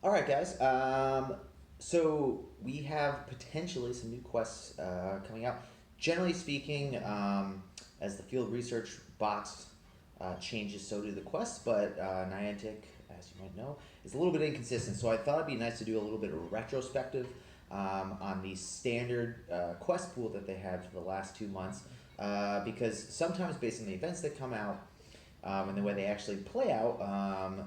All right, guys. So we have potentially some new quests coming out. Generally speaking, as the field research box changes, so do the quests. But Niantic, as you might know, is a little bit inconsistent. So I thought it'd be nice to do a little bit of retrospective on the standard quest pool that they had for the last 2 months, because sometimes based on the events that come out, and the way they actually play out,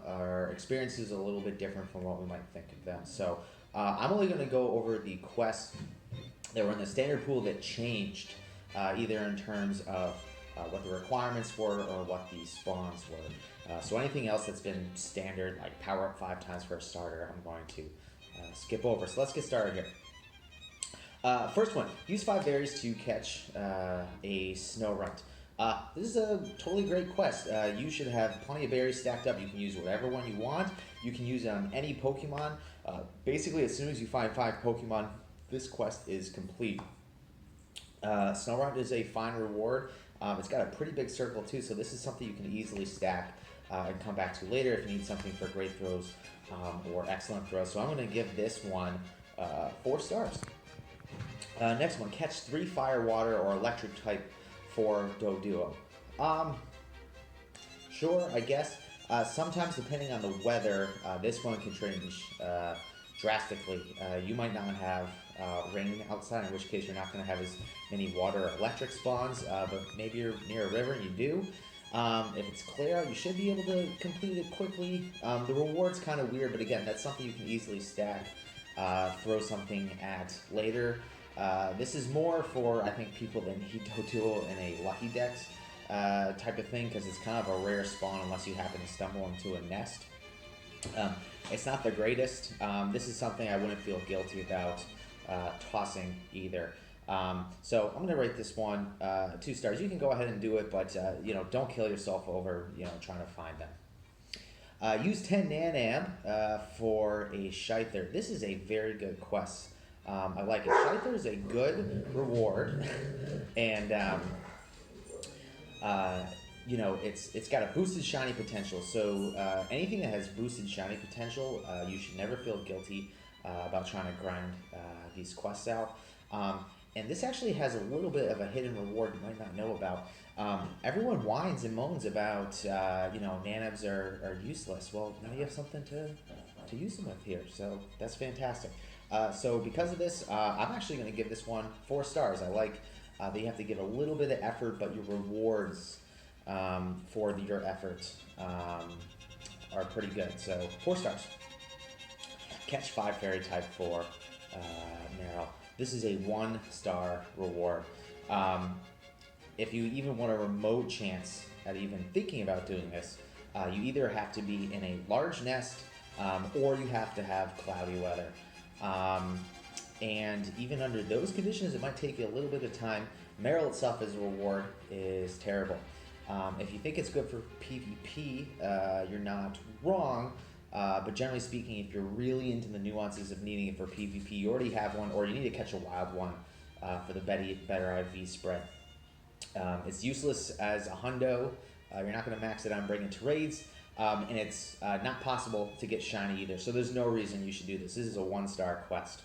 our experience is a little bit different from what we might think of them. So I'm only going to go over the quests that were in the standard pool that changed, either in terms of what the requirements were or what the spawns were. So anything else that's been standard, like power up 5 times for a starter, I'm going to skip over. So let's get started here. First one, use 5 berries to catch a snow runt. This is a totally great quest. You should have plenty of berries stacked up. You can use whatever one you want. You can use it on any Pokemon. Basically, as soon as you find 5 Pokemon, this quest is complete. Snow is a fine reward. It's got a pretty big circle too, so this is something you can easily stack and come back to later if you need something for great throws or excellent throws. So I'm going to give this one 4 stars. Next one, catch 3 fire, water, or electric type for Doduo. Sure, I guess. Sometimes, depending on the weather, this one can change drastically. You might not have rain outside, in which case you're not going to have as many water or electric spawns, but maybe you're near a river and you do. If it's clear out, you should be able to complete it quickly. The reward's kind of weird, but again, that's something you can easily stack, throw something at later. This is more for, I think, people that need Doduo in a Lucky Dex type of thing, because it's kind of a rare spawn unless you happen to stumble into a nest. It's not the greatest. This is something I wouldn't feel guilty about tossing either. So I'm going to rate this one 2 stars. You can go ahead and do it, but don't kill yourself over trying to find them. Use 10 Nanam for a Scyther. This is a very good quest. I like it. Scyther is a good reward, and it's got a boosted shiny potential. So anything that has boosted shiny potential, you should never feel guilty about trying to grind these quests out. And this actually has a little bit of a hidden reward you might not know about. Everyone whines and moans about nanabs are useless. Well, now you have something to use them with here, so that's fantastic. So because of this, I'm actually going to give this one 4 stars. I like that you have to give a little bit of effort, but your rewards for your effort are pretty good. So 4 stars. Catch 5 fairy type for Meryl. This is a 1-star reward. If you even want a remote chance at even thinking about doing this, you either have to be in a large nest or you have to have cloudy weather. And even under those conditions, it might take you a little bit of time. Meryl itself as a reward is terrible. If you think it's good for PvP, you're not wrong. But generally speaking, if you're really into the nuances of needing it for PvP, you already have one, or you need to catch a wild one for the better IV spread. It's useless as a hundo. You're not going to max it on bringing to raids. And it's not possible to get shiny either, so there's no reason you should do this. This is a 1-star quest.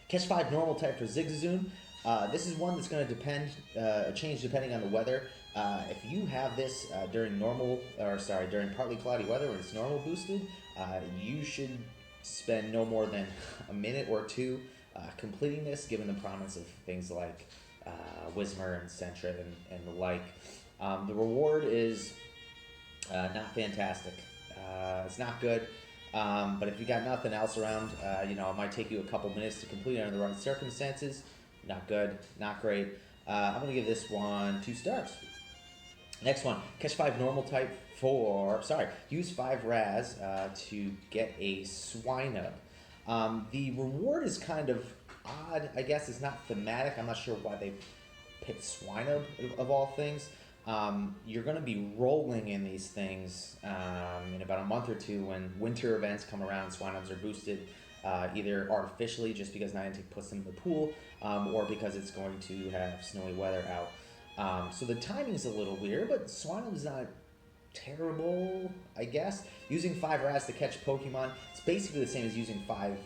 Catch 5 normal type for Zigzagoon. This is one that's going to change depending on the weather. If you have this during partly cloudy weather when it's normal boosted, you should spend no more than a minute or 2 completing this, given the promise of things like Whismur and Sentret and the like. The reward is not fantastic. It's not good, but if you got nothing else around, it might take you a couple minutes to complete under the right circumstances. Not good, not great. I'm going to give this one 2 stars. Next one, catch 5 normal type use 5 Raz to get a Swinub. The reward is kind of odd. I guess it's not thematic. I'm not sure why they picked Swinub of all things. You're going to be rolling in these things in about a month or 2 when winter events come around. Swinubs are boosted either artificially just because Niantic puts them in the pool, or because it's going to have snowy weather out. So the timing's a little weird, but Swinub's not terrible, I guess. Using 5 Raz to catch Pokemon, it's basically the same as using 5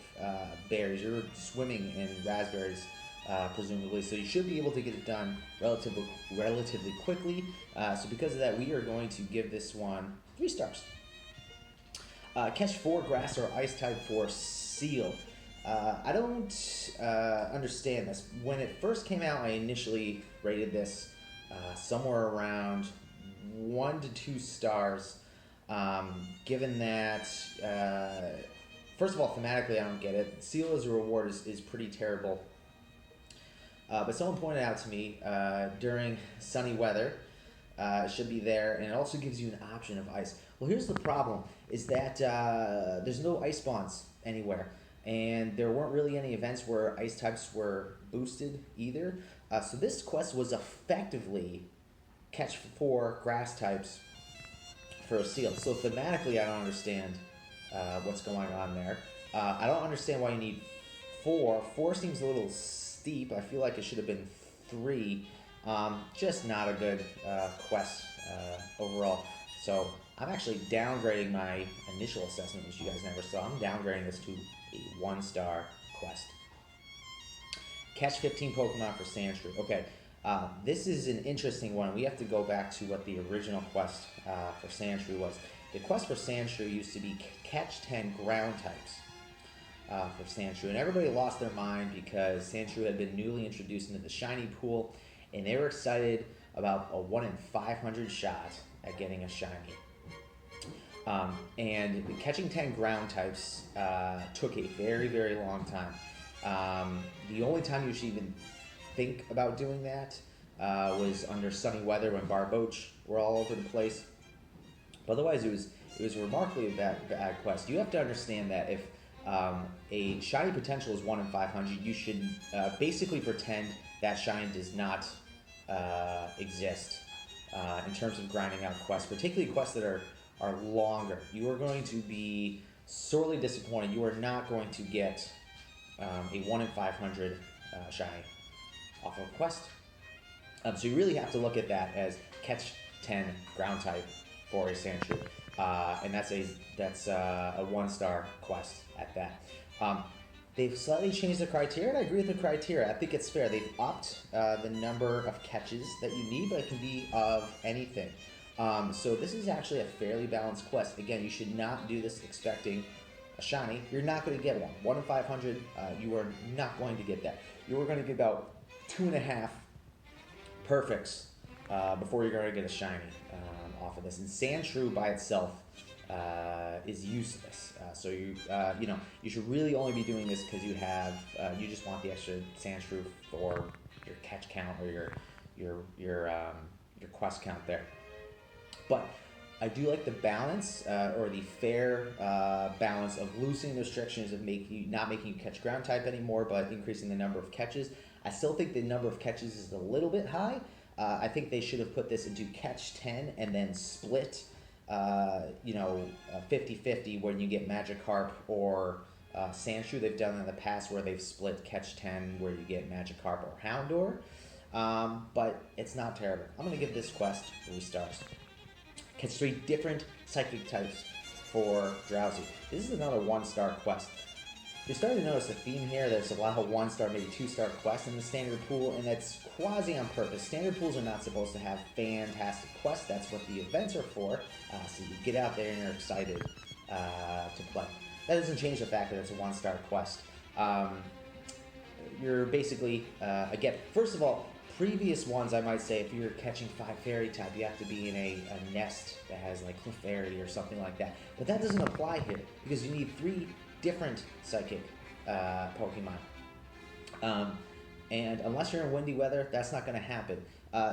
berries. You're swimming in raspberries, presumably, so you should be able to get it done relatively quickly. So because of that, we are going to give this one 3 stars. Catch 4 grass or ice type for Seal. I don't understand this. When it first came out, I initially rated this somewhere around 1 to 2 stars. Given that, first of all, thematically, I don't get it. Seal as a reward is pretty terrible. But someone pointed out to me during sunny weather, it should be there, and it also gives you an option of ice. Well, here's the problem, is that there's no ice spawns anywhere, and there weren't really any events where ice types were boosted either. So this quest was effectively catch 4 grass types for a Seal. So thematically, I don't understand what's going on there. I don't understand why you need 4. 4 seems a little steep. I feel like it should have been 3. Just not a good quest overall. So I'm actually downgrading my initial assessment, which you guys never saw. I'm downgrading this to a 1-star quest. Catch 15 Pokemon for Sandshrew. Okay, this is an interesting one. We have to go back to what the original quest for Sandshrew was. The quest for Sandshrew used to be catch 10 ground types for Sandshrew, and everybody lost their mind because Sandshrew had been newly introduced into the shiny pool, and they were excited about a 1 in 500 shot at getting a shiny. And catching 10 ground types took a very, very long time. The only time you should even think about doing that was under sunny weather when Barboach were all over the place. But otherwise, it was remarkably a bad quest. You have to understand that if a shiny potential is 1 in 500, you should basically pretend that shiny does not exist in terms of grinding out quests, particularly quests that are longer. You are going to be sorely disappointed. You are not going to get a 1 in 500 shiny off of a quest. So you really have to look at that as catch 10 ground type for a Sandshrew, and that's a 1-star quest at that. They've slightly changed the criteria, and I agree with the criteria. I think it's fair. They've upped the number of catches that you need, but it can be of anything. So this is actually a fairly balanced quest. Again, you should not do this expecting a shiny. You're not going to get one. 1 in 500, you are not going to get that. You are going to get about 2.5 perfects before you're going to get a shiny off of this. And Sandshrew by itself is useless. So you should really only be doing this because you just want the extra Sandshrew for your catch count or your quest count there. But I do like the balance or the fair balance of loosening the restrictions of not making you catch ground type anymore, but increasing the number of catches. I still think the number of catches is a little bit high. I think they should have put this into catch 10 and then split 50-50 when you get Magikarp or Sandshrew. They've done it in the past where they've split catch 10 where you get Magikarp or Houndour. But it's not terrible. I'm going to give this quest 3 stars. Catch 3 different psychic types for Drowsy. This is another 1-star quest. You're starting to notice a theme here. There's a lot of 1-star, maybe 2-star quests in the standard pool, and that's quasi on purpose. Standard pools are not supposed to have fantastic quests. That's what the events are for, so you get out there and you're excited to play. That doesn't change the fact that it's a 1-star quest. You're basically, again, first of all, previous ones, I might say, if you're catching 5 fairy type, you have to be in a nest that has like Clefairy or something like that. But that doesn't apply here because you need 3 different psychic Pokemon. And unless you're in windy weather, that's not going to happen.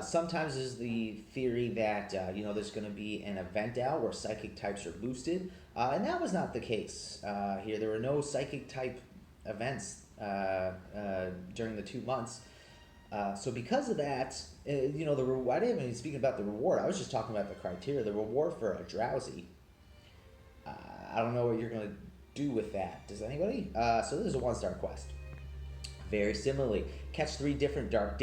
Sometimes there's the theory that there's going to be an event out where psychic types are boosted, and that was not the case here. There were no psychic type events during the 2 months. So because of that, I didn't even speak about the reward. I was just talking about the criteria. The reward for a Drowsy, I don't know what you're going to do with that. Does anybody? So this is a 1-star quest. Very similarly, catch 3 different dark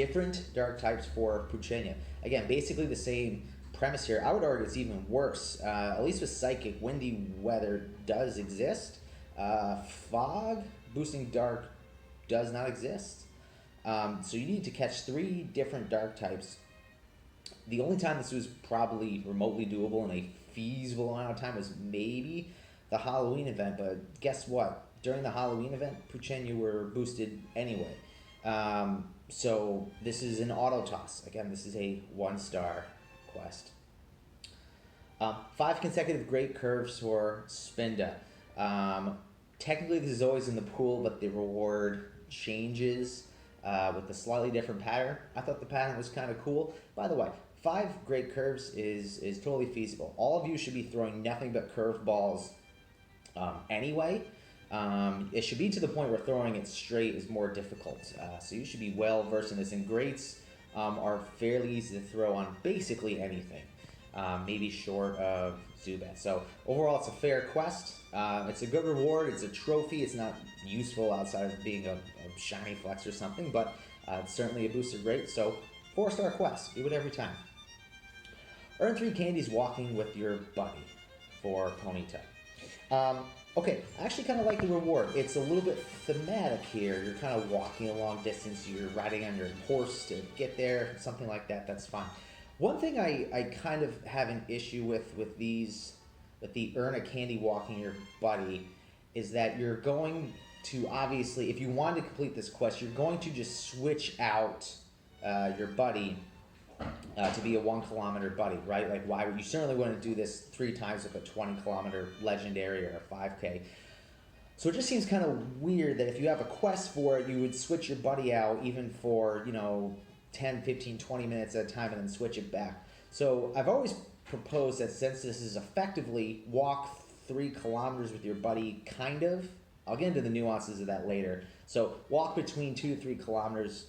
types for Puchenia. Again, basically the same premise here. I would argue it's even worse. At least with Psychic, windy weather does exist. Fog, boosting dark, does not exist. So you need to catch 3 different dark types. The only time this was probably remotely doable in a feasible amount of time was maybe the Halloween event, but guess what? During the Halloween event, Puchen, you were boosted anyway. So this is an auto toss. Again, this is a 1-star quest. 5 consecutive great curves for Spinda. Technically, this is always in the pool, but the reward changes with a slightly different pattern. I thought the pattern was kind of cool. By the way, 5 great curves is totally feasible. All of you should be throwing nothing but curveballs anyway. It should be to the point where throwing it straight is more difficult. So you should be well versed in this. And greats are fairly easy to throw on basically anything, maybe short of Zubat. So overall, it's a fair quest. It's a good reward. It's a trophy. It's not useful outside of being a shiny flex or something, but it's certainly a boosted rate. So 4-star quest. Do it every time. Earn 3 candies walking with your buddy for Ponyta. Okay, I actually kind of like the reward. It's a little bit thematic here. You're kind of walking a long distance. You're riding on your horse to get there, something like that. That's fine. One thing I kind of have an issue with the earn a candy walking your buddy is that you're going to, obviously, if you want to complete this quest, you're going to just switch out your buddy to be a 1-kilometer buddy, right? Like, why would you certainly wouldn't do this 3 times with a 20-kilometer legendary or a 5K. So it just seems kind of weird that if you have a quest for it, you would switch your buddy out even for, 10, 15, 20 minutes at a time and then switch it back. So I've always proposed that since this is effectively walk 3 kilometers with your buddy, kind of, I'll get into the nuances of that later. So walk between 2 to 3 kilometers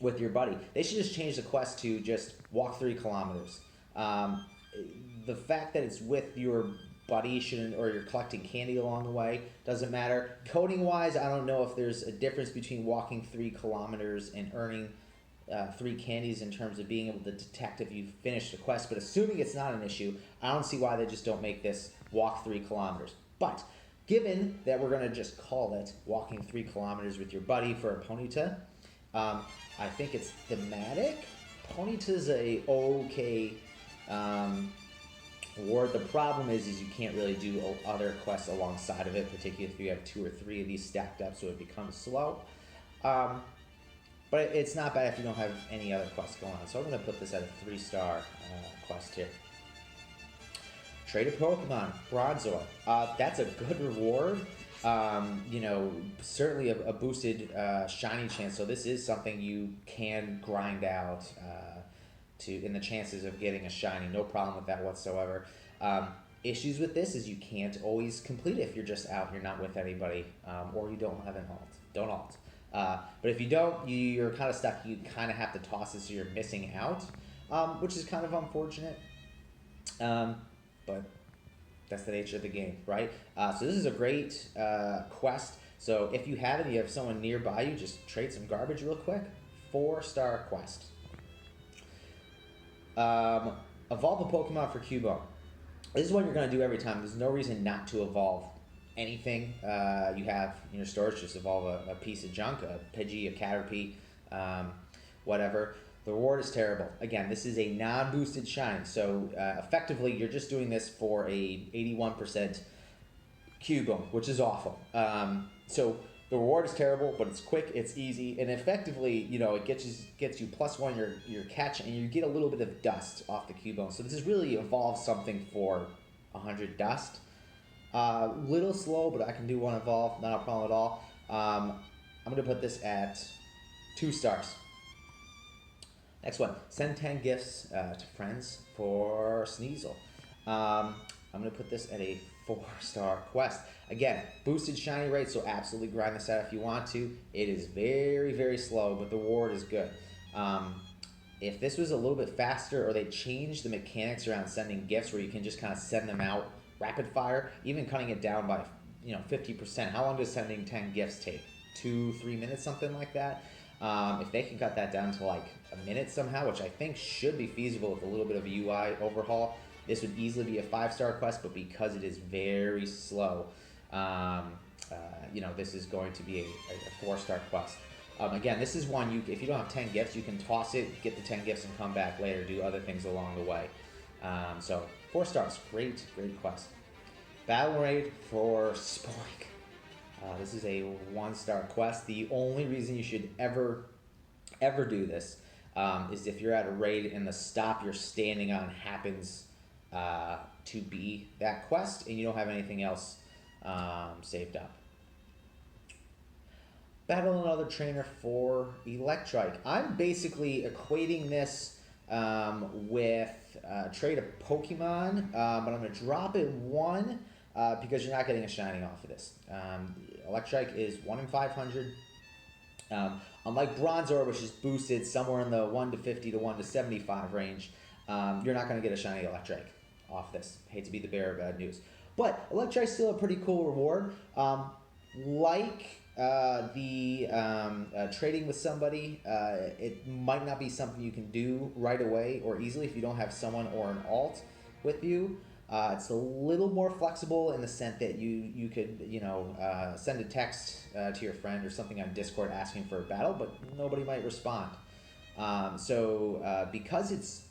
with your buddy. They should just change the quest to just walk 3 kilometers. The fact that it's with your buddy shouldn't, or you're collecting candy along the way, doesn't matter. Coding wise, I don't know if there's a difference between walking 3 kilometers and earning 3 candies in terms of being able to detect if you've finished the quest, but assuming it's not an issue, I don't see why they just don't make this walk 3 kilometers. But given that we're going to just call it walking 3 kilometers with your buddy for a Ponyta, I think it's thematic. Ponyta's a okay reward. The problem is you can't really do other quests alongside of it, particularly if you have 2 or 3 of these stacked up, so it becomes slow. But it's not bad if you don't have any other quests going on. So I'm going to put this at a 3-star quest here. Trade a Pokemon, Bronzor. That's a good reward. Certainly a boosted shiny chance. So this is something you can grind out in the chances of getting a shiny. No problem with that whatsoever. Issues with this is you can't always complete it if you're just out, you're not with anybody, or you don't have an alt. Don't alt. But if you don't, you're kind of stuck. You kind of have to toss it, so you're missing out, which is kind of unfortunate. But that's the nature of the game, right? So this is a great quest. So if you have it, you have someone nearby you, just trade some garbage real quick. 4-star quest. Evolve a Pokemon for Cubone. This is what you're going to do every time. There's no reason not to evolve anything you have in your storage. Just evolve a piece of junk, a Pidgey, a Caterpie, whatever. The reward is terrible. Again, this is a non-boosted shine, so effectively you're just doing this for a 81% Cubone, which is awful. So the reward is terrible, but it's quick, it's easy, and effectively, it gets you +1 your catch, and you get a little bit of dust off the Cubone. So this is really evolve something for 100 dust. Little slow, but I can do 1 evolve, not a problem at all. I'm going to put this at 2 stars. Next one, send 10 gifts to friends for Sneasel. I'm going to put this at a 4-star quest. Again, boosted shiny rate, so absolutely grind this out if you want to. It is very, very slow, but the reward is good. If this was a little bit faster, or they changed the mechanics around sending gifts where you can just kind of send them out rapid fire, even cutting it down by 50%. How long does sending 10 gifts take? 2-3 minutes, something like that. If they can cut that down to like a minute somehow, which I think should be feasible with a little bit of a UI overhaul, this would easily be a 5-star quest, but because it is very slow, this is going to be a 4-star quest. Again, this is one, if you don't have 10 gifts, you can toss it, get the 10 gifts, and come back later, do other things along the way. So 4 stars, great quest. Battle Raid for Spoink. This is a 1-star quest. The only reason you should ever do this is if you're at a raid and the stop you're standing on happens to be that quest and you don't have anything else saved up. Battle another trainer for Electrike. I'm basically equating this with trade a Pokemon, but I'm going to drop it 1 because you're not getting a shiny off of this. Electrike is 1 in 500. Unlike Bronzor, which is boosted somewhere in the 1 to 50 to 1 to 75 range, you're not going to get a shiny Electrike off this. Hate to be the bearer of bad news. But Electrike's still a pretty cool reward. Trading with somebody, it might not be something you can do right away or easily if you don't have someone or an alt with you. It's a little more flexible in the sense that you could send a text to your friend or something on Discord asking for a battle, but nobody might respond. Because it's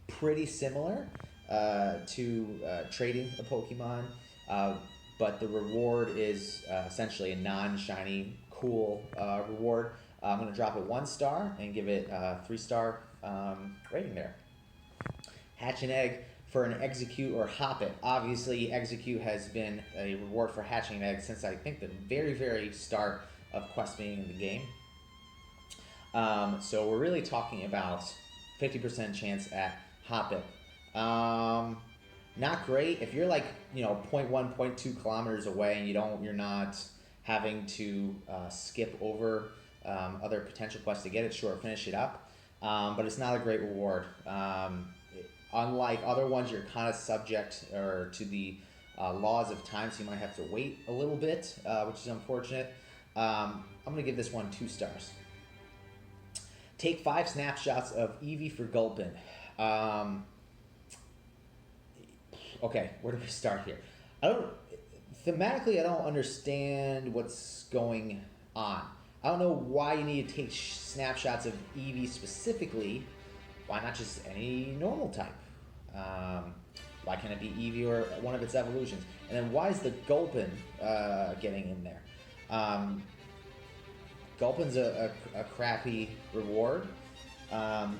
pretty similar to trading a Pokemon, but the reward is essentially a non-shiny, cool reward. I'm going to drop it 1 star and give it a 3-star rating there. Hatch an egg for an Execute or Hop It. Obviously, Execute has been a reward for hatching an egg since I think the very, very start of Quest being in the game. So we're really talking about 50% chance at Hop It. Not great if you're like 0.1, 0.2 kilometers away and you're not having to skip over other potential quests to get it. Sure, finish it up, but it's not a great reward. Unlike other ones, you're kind of subject to the laws of time, so you might have to wait a little bit, which is unfortunate. I'm going to give this one 2 stars. Take 5 snapshots of Eevee for Gulpin. Okay, where do we start here? Thematically, I don't understand what's going on. I don't know why you need to take snapshots of Eevee specifically. Why not just any normal type? Why can't it be Eevee or one of its evolutions? And then why is the Gulpin getting in there? Gulpin's a crappy reward.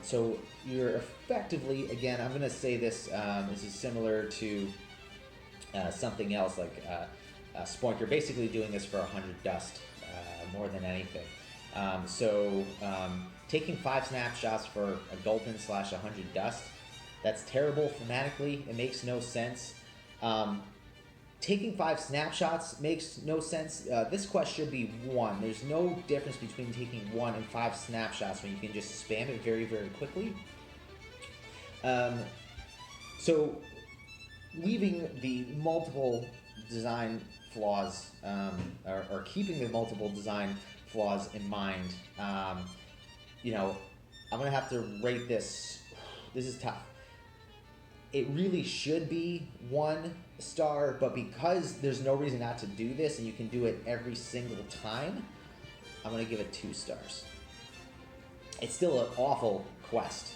So you're effectively, again, I'm going to say this is similar to something else like Spoink. You're basically doing this for 100 dust more than anything. Taking 5 snapshots for a Gulpin / 100 dust, that's terrible thematically. It makes no sense. Taking 5 snapshots makes no sense. This quest should be 1. There's no difference between taking 1 and 5 snapshots when you can just spam it very, very quickly. So leaving the multiple design flaws, or keeping the multiple design flaws in mind, I'm going to have to rate this. This is tough. It really should be 1 star, but because there's no reason not to do this and you can do it every single time, I'm going to give it 2 stars. It's still an awful quest.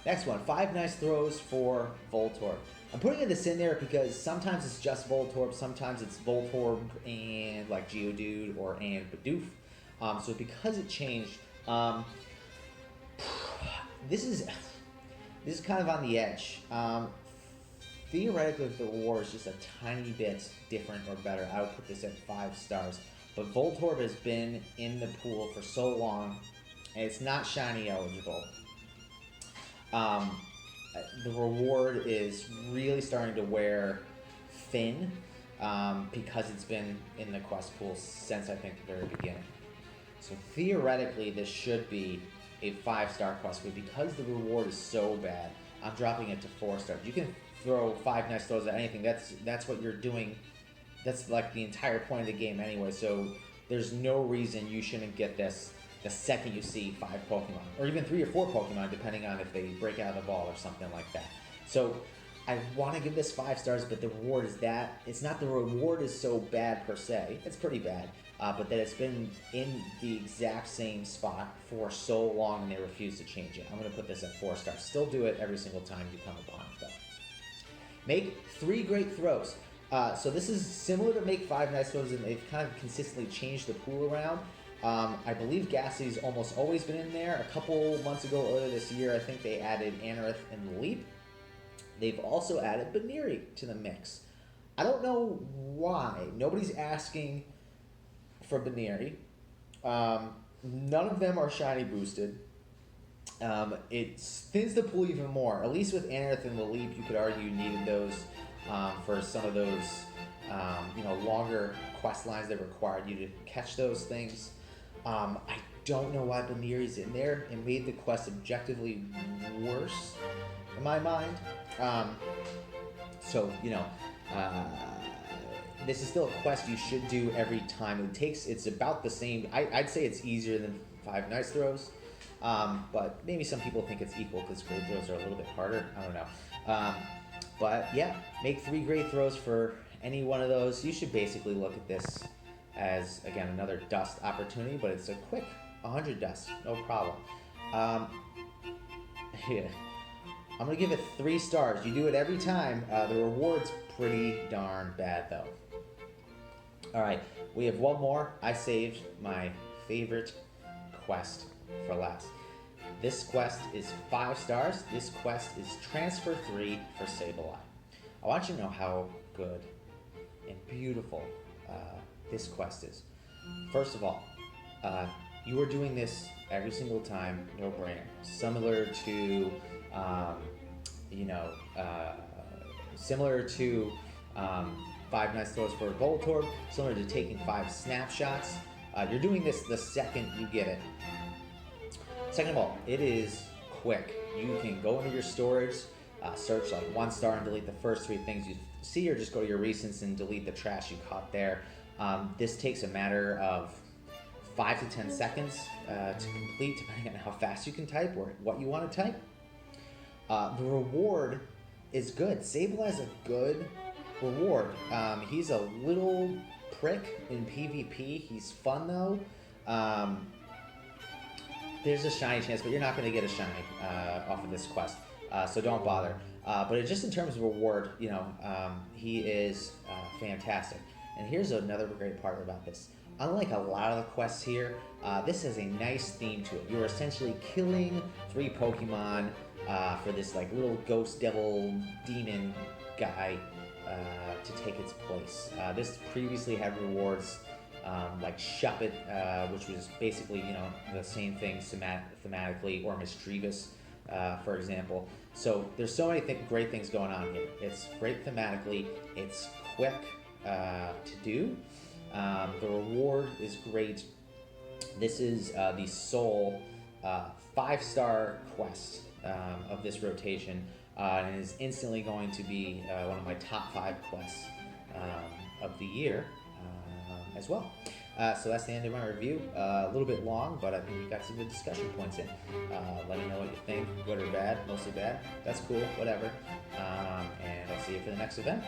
Next one, 5 nice throws for Voltorb. I'm putting this in there because sometimes it's just Voltorb, sometimes it's Voltorb and like Geodude and Bidoof. So because it changed, this is kind of on the edge. Theoretically, if the war is just a tiny bit different or better, I would put this at 5 stars. But Voltorb has been in the pool for so long, and it's not shiny eligible. The reward is really starting to wear thin because it's been in the quest pool since I think the very beginning. So theoretically, this should be a 5-star quest, but because the reward is so bad, I'm dropping it to 4 stars. You can throw 5 nice throws at anything. That's what you're doing. That's like the entire point of the game anyway. So there's no reason you shouldn't get this the second you see 5 Pokemon, or even 3 or 4 Pokemon, depending on if they break out of the ball or something like that. So I want to give this 5 stars, but the reward is that it's not the reward is so bad per se. It's pretty bad, but that it's been in the exact same spot for so long and they refuse to change it. I'm going to put this at 4 stars. Still do it every single time you come upon it, though. Make 3 great throws. So this is similar to Make 5 nice throws, and they've kind of consistently changed the pool around. I believe Ghastly's almost always been in there. A couple months ago, earlier this year, I think they added Anorith and Leap. They've also added Baneri to the mix. I don't know why. Nobody's asking for Baneri. None of them are shiny boosted. It thins the pool even more. At least with Anorith and the Leap, you could argue you needed those for some of those longer quest lines that required you to catch those things. I don't know why Baneri's in there. It made the quest objectively worse in my mind. This is still a quest you should do every time. It's about the same. I'd say it's easier than 5 nice throws, but maybe some people think it's equal because great throws are a little bit harder. I don't know. But yeah, make 3 great throws for any one of those. You should basically look at this as, again, another dust opportunity, but it's a quick 100 dust, no problem. Yeah. I'm going to give it 3 stars. You do it every time. The reward's pretty darn bad, though. All right, we have one more. I saved my favorite quest for last. This quest is 5 stars. This quest is Transfer 3 for Sableye. I want you to know how good and beautiful this quest is. First of all, you are doing this every single time, no brainer. Similar to, similar to 5 nice throws for a Voltorb, similar to taking 5 snapshots. You're doing this the second you get it. Second of all, it is quick. You can go into your storage, search like 1 star and delete the first 3 things you see, or just go to your recents and delete the trash you caught there. This takes a matter of 5 to 10 seconds to complete, depending on how fast you can type or what you want to type. The reward is good. Sableye is a good reward. He's a little prick in PvP. He's fun though. There's a shiny chance, but you're not going to get a shiny off of this quest, so don't bother. But just in terms of reward, he is fantastic. And here's another great part about this. Unlike a lot of the quests here, this has a nice theme to it. You're essentially killing 3 Pokemon for this like little ghost devil demon guy to take its place. This previously had rewards like Shuppet, which was basically the same thing thematically, or Mischievous, for example. So there's so many great things going on here. It's great thematically. It's quick to do. The reward is great. This is the sole 5-star quest of this rotation, and is instantly going to be one of my top 5 quests of the year as well. So that's the end of my review. A little bit long, but I think we got some good discussion points in. Let me know what you think, good or bad, mostly bad. That's cool, whatever. And I'll see you for the next event.